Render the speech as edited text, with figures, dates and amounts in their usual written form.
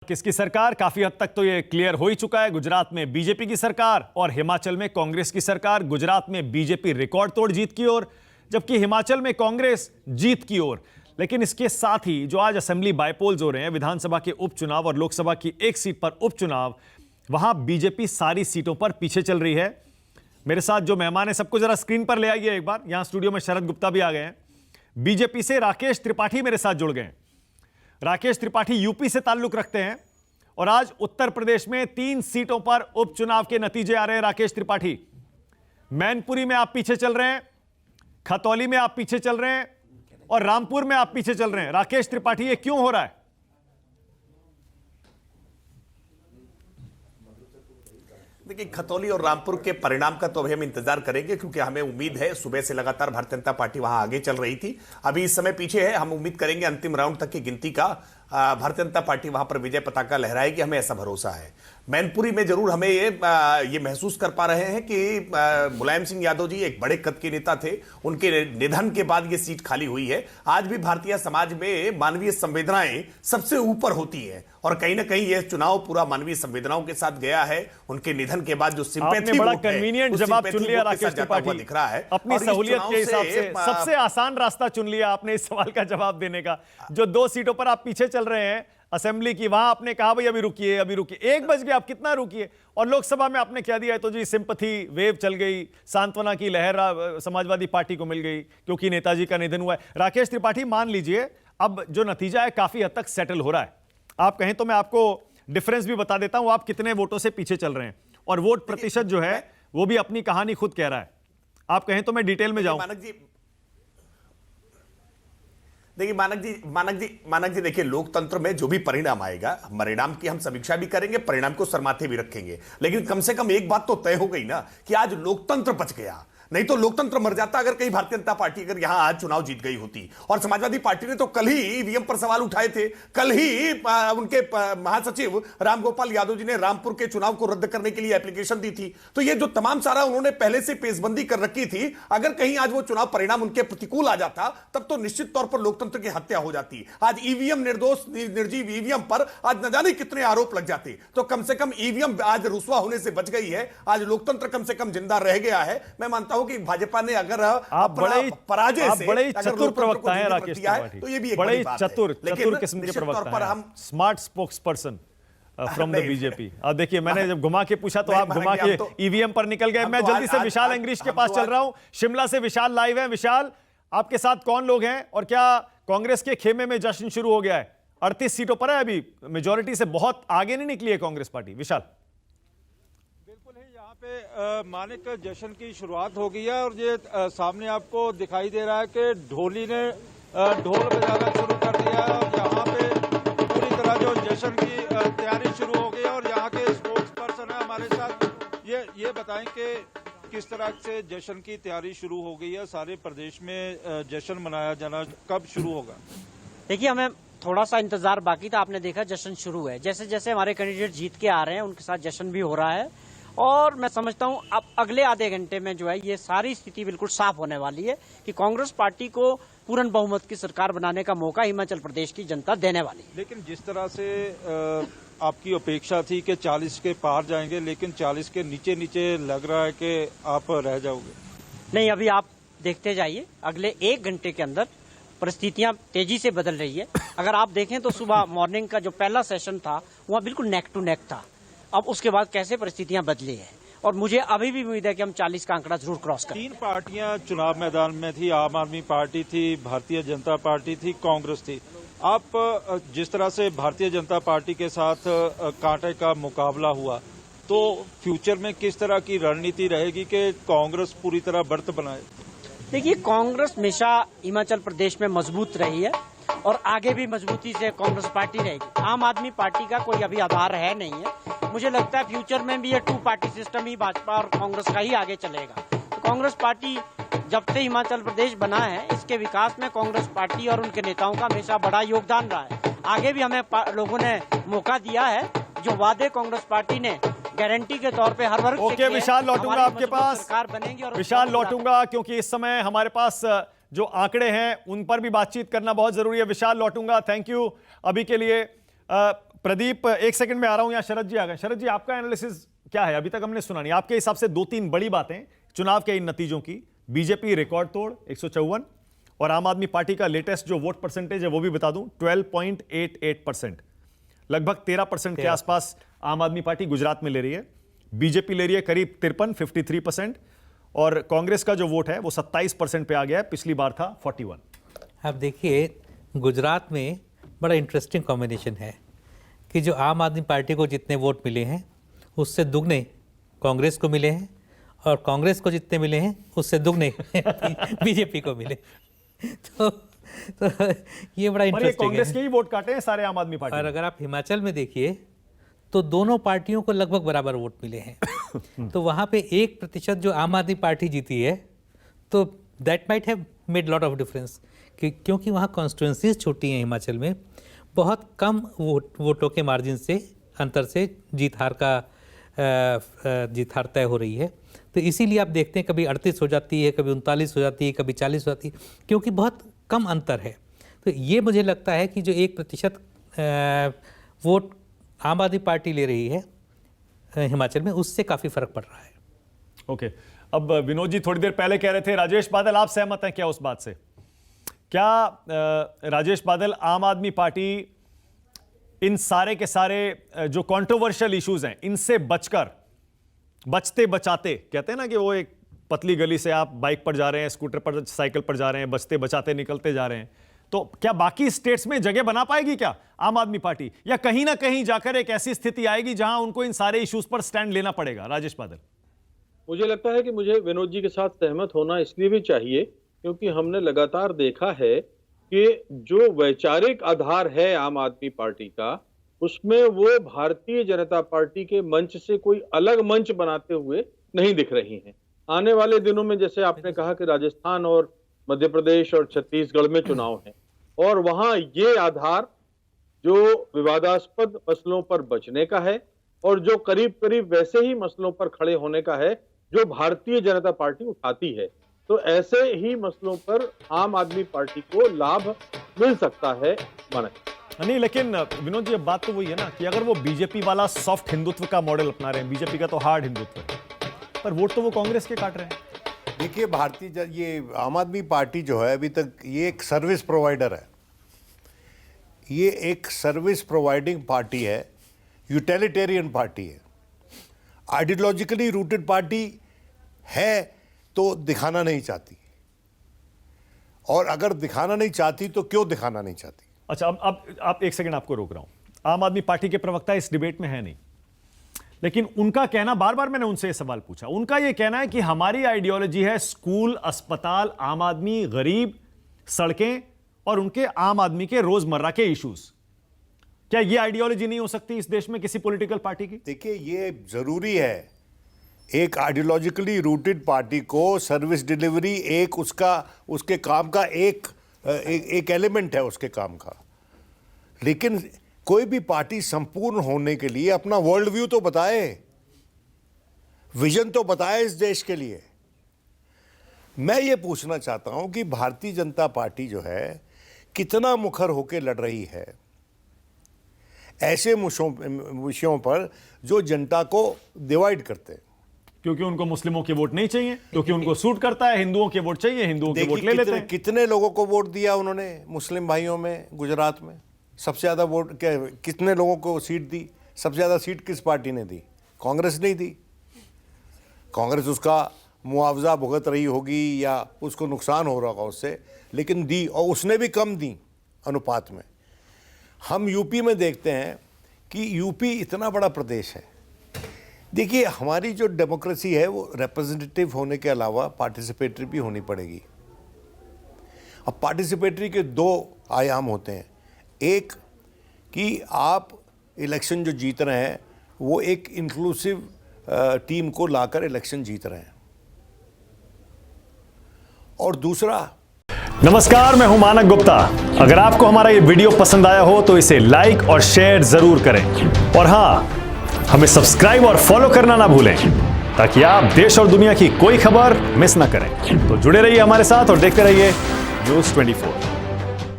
किसकी सरकार? काफी हद तक तो ये क्लियर हो ही चुका है। गुजरात में बीजेपी की सरकार और हिमाचल में कांग्रेस की सरकार। गुजरात में बीजेपी रिकॉर्ड तोड़ जीत की ओर, जबकि हिमाचल में कांग्रेस जीत की ओर। लेकिन इसके साथ ही जो आज असेंबली बायपोल्स हो रहे हैं, विधानसभा के उपचुनाव और लोकसभा की एक सीट पर उपचुनाव, वहां बीजेपी सारी सीटों पर पीछे चल रही है। मेरे साथ जो मेहमान है सबको जरा स्क्रीन पर ले आइए एक बार। यहां स्टूडियो में शरद गुप्ता भी आ गए हैं। बीजेपी से राकेश त्रिपाठी मेरे साथ जुड़ गए। राकेश त्रिपाठी यूपी से ताल्लुक रखते हैं और आज उत्तर प्रदेश में 3 सीटों पर उपचुनाव के नतीजे आ रहे हैं। राकेश त्रिपाठी, मैनपुरी में आप पीछे चल रहे हैं, खतौली में आप पीछे चल रहे हैं और रामपुर में आप पीछे चल रहे हैं। राकेश त्रिपाठी, ये क्यों हो रहा है? देखिए, खतौली और रामपुर के परिणाम का तो अभी हम इंतजार करेंगे, क्योंकि हमें उम्मीद है सुबह से लगातार भारतीय जनता पार्टी वहां आगे चल रही थी, अभी इस समय पीछे है। हम उम्मीद करेंगे अंतिम राउंड तक की गिनती का भारतीय जनता पार्टी वहां पर विजय पताका लहराएगी, हमें ऐसा भरोसा है। मैनपुरी में जरूर हमें ये महसूस कर पा रहे हैं कि मुलायम सिंह यादव जी एक बड़े कद के नेता थे, उनके निधन के बाद ये सीट खाली हुई है। आज भी भारतीय समाज में मानवीय संवेदनाएं सबसे ऊपर होती है और कहीं ना कहीं यह चुनाव पूरा मानवीय संवेदनाओं के साथ गया है। उनके निधन के बाद जो सिंपैथी बड़ा कन्वीनियंट जवाब चुन लिया राकेश त्रिपाठी, दिख रहा है अपनी सहूलियत के हिसाब से सबसे आसान रास्ता चुन लिया आपने इस सवाल का जवाब देने का। जो 2 सीटों पर आप पीछे चल रहे हैं असेंबली की, वहां आपने कहा भाई अभी रुकिए, अभी रुकिए, 1 बज गया, आप कितना रुकिए। और लोकसभा में आपने क्या दिया है, तो जी सिंपैथी वेव चल गई, सांत्वना की लहर समाजवादी पार्टी को मिल गई क्योंकि नेताजी का निधन हुआ है। राकेश त्रिपाठी, मान लीजिए अब जो नतीजा है काफी हद तक सेटल हो रहा है। आप कहें तो मैं आपको डिफरेंस भी बता देता हूं, आप कितने वोटों से पीछे चल रहे हैं और वोट प्रतिशत जो है वो भी अपनी कहानी खुद कह रहा है। आप कहें तो मैं डिटेल में जाऊं। देखिए मानक जी देखिए, लोकतंत्र में जो भी परिणाम आएगा, परिणाम की हम समीक्षा भी करेंगे, परिणाम को सरमाथे भी रखेंगे, लेकिन कम से कम एक बात तो तय हो गई ना कि आज लोकतंत्र बच गया। नहीं तो लोकतंत्र मर जाता अगर कहीं भारतीय जनता पार्टी अगर यहां आज चुनाव जीत गई होती। और समाजवादी पार्टी ने तो कल ही ईवीएम पर सवाल उठाए थे, कल ही उनके महासचिव रामगोपाल यादव जी ने रामपुर के चुनाव को रद्द करने के लिए एप्लीकेशन दी थी। तो ये जो तमाम सारा उन्होंने पहले से पेशबंदी कर रखी थी, अगर कहीं आज वो चुनाव परिणाम उनके प्रतिकूल आ जाता तब तो निश्चित तौर पर लोकतंत्र की हत्या हो जाती। आज ईवीएम निर्दोष निर्जीव ईवीएम पर आज न जाने कितने आरोप लग जाते। तो कम से कम ईवीएम आज रुसवा होने से बच गई है, आज लोकतंत्र कम से कम जिंदा रह गया है। मैं मानता कि भाजपा ने अगर आप बड़े चतुर प्रवक्ता हैं राकेश त्रिपाठी, तो ये भी एक बड़े बड़ी बात है। चतुर किस्म के प्रवक्ता हैं, हम smart spokes person from the BJP. अब देखिए, मैंने जब घुमा के पूछा तो आप घुमा के ईवीएम पर निकल गए। मैं जल्दी से विशाल अंग्रीश के पास चल रहा हूं। शिमला से विशाल लाइव है। विशाल, आपके साथ कौन लोग हैं और क्या कांग्रेस के खेमे में जश्न शुरू हो गया है? 38 सीटों पर है, अभी मेजोरिटी से बहुत आगे नहीं निकली है कांग्रेस पार्टी। विशाल, पे मानिक जश्न की शुरुआत हो गई है और ये सामने आपको दिखाई दे रहा है कि ढोली ने ढोल बजाना शुरू कर दिया है और यहाँ पे पूरी तरह जो जश्न की तैयारी शुरू हो गई है। और यहाँ के स्पोक्स पर्सन है हमारे साथ, ये बताएं कि किस तरह से जश्न की तैयारी शुरू हो गई है, सारे प्रदेश में जश्न मनाया जाना कब शुरू होगा? देखिए, हमें थोड़ा सा इंतजार बाकी था। आपने देखा जश्न शुरू है, जैसे जैसे हमारे कैंडिडेट जीत के आ रहे हैं उनके साथ जश्न भी हो रहा है। और मैं समझता हूं अब अगले आधे घंटे में जो है ये सारी स्थिति बिल्कुल साफ होने वाली है कि कांग्रेस पार्टी को पूर्ण बहुमत की सरकार बनाने का मौका हिमाचल प्रदेश की जनता देने वाली है। लेकिन जिस तरह से आपकी अपेक्षा थी कि 40 के पार जाएंगे, लेकिन 40 के नीचे नीचे लग रहा है कि आप रह जाओगे। नहीं, अभी आप देखते जाइए, अगले 1 घंटे के अंदर परिस्थितियां तेजी से बदल रही है। अगर आप देखें तो सुबह मॉर्निंग का जो पहला सेशन था वह बिल्कुल नेक टू नेक था। अब उसके बाद कैसे परिस्थितियां बदली है और मुझे अभी भी उम्मीद है कि हम 40 का आंकड़ा जरूर क्रॉस करें। 3 पार्टियां चुनाव मैदान में थी, आम आदमी पार्टी थी, भारतीय जनता पार्टी थी, कांग्रेस थी। आप जिस तरह से भारतीय जनता पार्टी के साथ कांटे का मुकाबला हुआ, तो फ्यूचर में किस तरह की रणनीति रहेगी कि कांग्रेस पूरी तरह बढ़त बनाए? देखिए, कांग्रेस हमेशा हिमाचल प्रदेश में मजबूत रही है और आगे भी मजबूती से कांग्रेस पार्टी रहेगी। आम आदमी पार्टी का कोई अभी आधार है नहीं है। मुझे लगता है फ्यूचर में भी ये 2 पार्टी सिस्टम ही भाजपा और कांग्रेस का ही आगे चलेगा। तो कांग्रेस पार्टी जब से हिमाचल प्रदेश बना है, इसके विकास में कांग्रेस पार्टी और उनके नेताओं का हमेशा बड़ा योगदान रहा है। आगे भी हमें लोगों ने मौका दिया है, जो वादे कांग्रेस पार्टी ने गारंटी के तौर पे हर वर्ग ओके विशाल, लौटूंगा आपके पास। सरकार बनेगी और विशाल लौटूंगा, क्योंकि इस समय हमारे पास जो आंकड़े हैं उन पर भी बातचीत करना बहुत जरूरी है। विशाल लौटूंगा, थैंक यू अभी के लिए। प्रदीप, एक सेकंड में आ रहा हूं। यहां शरद जी आ गए। शरद जी, आपका एनालिसिस क्या है? अभी तक हमने सुना नहीं। आपके हिसाब से 2-3 बड़ी बातें चुनाव के इन नतीजों की। बीजेपी रिकॉर्ड तोड़ 154, और आम आदमी पार्टी का लेटेस्ट जो वोट परसेंटेज है वो भी बता दूं, 12.88%, लगभग 13% के आसपास आम आदमी पार्टी गुजरात में ले रही है। बीजेपी ले रही है करीब 53% और कांग्रेस का जो वोट है वो 27% पे आ गया है। पिछली बार था 41। अब देखिए, गुजरात में बड़ा इंटरेस्टिंग कॉम्बिनेशन है कि जो आम आदमी पार्टी को जितने वोट मिले हैं उससे दुगने कांग्रेस को मिले हैं, और कांग्रेस को जितने मिले हैं उससे दुगने बीजेपी को मिले। तो ये बड़ा इंटरेस्टिंग है। कांग्रेस के ही वोट काटे हैं सारे आम आदमी पार्टी। और अगर आप हिमाचल में देखिए तो दोनों पार्टियों को लगभग बराबर वोट मिले हैं। तो वहाँ पे 1% जो आम आदमी पार्टी जीती है, तो that might have made lot of difference, क्योंकि वहाँ कॉन्स्टिट्यूंसीज छोटी हैं हिमाचल में, बहुत कम वोटों के मार्जिन से, अंतर से जीत हार तय हो रही है। तो इसीलिए आप देखते हैं कभी 38 हो जाती है, कभी 39 हो जाती है, कभी 40 हो जाती है, क्योंकि बहुत कम अंतर है। तो ये मुझे लगता है कि जो 1% वोट आम आदमी पार्टी ले रही है हिमाचल में, उससे काफ़ी फर्क पड़ रहा है। ओके, अब विनोद जी थोड़ी देर पहले कह रहे थे, राजेश बादल आप सहमत हैं क्या उस बात से? क्या राजेश बादल, आम आदमी पार्टी इन सारे के सारे जो कंट्रोवर्शियल इश्यूज हैं इनसे बचते बचाते, कहते हैं ना कि वो एक पतली गली से आप बाइक पर जा रहे हैं, स्कूटर पर, साइकिल पर जा रहे हैं, बचते बचाते निकलते जा रहे हैं, तो क्या बाकी स्टेट्स में जगह बना पाएगी क्या आम आदमी पार्टी, या कहीं ना कहीं जाकर एक ऐसी स्थिति आएगी जहां उनको इन सारे इश्यूज पर स्टैंड लेना पड़ेगा? राजेश बादल, मुझे लगता है कि मुझे विनोद जी के साथ सहमत होना इसलिए भी चाहिए क्योंकि हमने लगातार देखा है कि जो वैचारिक आधार है आम आदमी पार्टी का, उसमें वो भारतीय जनता पार्टी के मंच से कोई अलग मंच बनाते हुए नहीं दिख रही हैं। आने वाले दिनों में, जैसे आपने कहा कि राजस्थान और मध्य प्रदेश और छत्तीसगढ़ में चुनाव हैं, और वहां ये आधार जो विवादास्पद मसलों पर बचने का है और जो करीब करीब वैसे ही मसलों पर खड़े होने का है जो भारतीय जनता पार्टी उठाती है, तो ऐसे ही मसलों पर आम आदमी पार्टी को लाभ मिल सकता है। नहीं, लेकिन विनोद जी अब बात तो वही है ना कि अगर वो बीजेपी वाला सॉफ्ट हिंदुत्व का मॉडल अपना रहे हैं, बीजेपी का तो हार्ड हिंदुत्व है, पर वोट तो वो कांग्रेस के काट रहे हैं। देखिए, ये आम आदमी पार्टी जो है अभी तक ये एक सर्विस प्रोवाइडर है, ये एक सर्विस प्रोवाइडिंग पार्टी है, यूटिलिटेरियन पार्टी है, आइडियोलॉजिकली रूटेड पार्टी है, तो दिखाना नहीं चाहती, और अगर दिखाना नहीं चाहती तो क्यों दिखाना नहीं चाहती? अच्छा, अब आप एक सेकंड, आपको रोक रहा हूं। आम आदमी पार्टी के प्रवक्ता इस डिबेट में है नहीं, लेकिन उनका कहना, बार बार मैंने उनसे यह सवाल पूछा, उनका यह कहना है कि हमारी आइडियोलॉजी है स्कूल, अस्पताल, आम आदमी, गरीब, सड़कें और उनके आम आदमी के रोजमर्रा के इश्यूज। क्या यह आइडियोलॉजी नहीं हो सकती इस देश में किसी पॉलिटिकल पार्टी की? देखिए, ये जरूरी है, एक आइडियोलॉजिकली रूटेड पार्टी को सर्विस डिलीवरी एक उसके काम का एक एलिमेंट है उसके काम का, लेकिन कोई भी पार्टी संपूर्ण होने के लिए अपना वर्ल्ड व्यू तो बताए, विजन तो बताए इस देश के लिए। मैं ये पूछना चाहता हूं कि भारतीय जनता पार्टी जो है कितना मुखर होकर लड़ रही है ऐसे विषयों पर जो जनता को डिवाइड करते हैं, क्योंकि उनको मुस्लिमों के वोट नहीं चाहिए, क्योंकि उनको सूट करता है, हिंदुओं के वोट चाहिए, हिंदुओं के वोट ले लेते हैं। कितने लोगों को वोट दिया उन्होंने मुस्लिम भाइयों में? गुजरात में सबसे ज्यादा वोट कितने लोगों को सीट दी? सबसे ज्यादा सीट किस पार्टी ने दी? कांग्रेस नहीं दी। कांग्रेस उसका मुआवजा भुगत रही होगी या उसको नुकसान हो रहा होगा उससे, लेकिन दी, और उसने भी कम दी अनुपात में। हम यूपी में देखते हैं कि यूपी इतना बड़ा प्रदेश है। देखिए, हमारी जो डेमोक्रेसी है वो रिप्रेजेंटेटिव होने के अलावा पार्टिसिपेटरी भी होनी पड़ेगी। अब पार्टिसिपेटरी के 2 आयाम होते हैं, एक कि आप इलेक्शन जो जीत रहे हैं वो एक इंक्लूसिव टीम को लाकर इलेक्शन जीत रहे हैं, और दूसरा। नमस्कार, मैं हूं मानक गुप्ता। अगर आपको हमारा ये वीडियो पसंद आया हो तो इसे लाइक और शेयर जरूर करें, और हां, हमें सब्सक्राइब और फॉलो करना ना भूलें ताकि आप देश और दुनिया की कोई खबर मिस ना करें। तो जुड़े रहिए हमारे साथ और देखते रहिए न्यूज़ 24।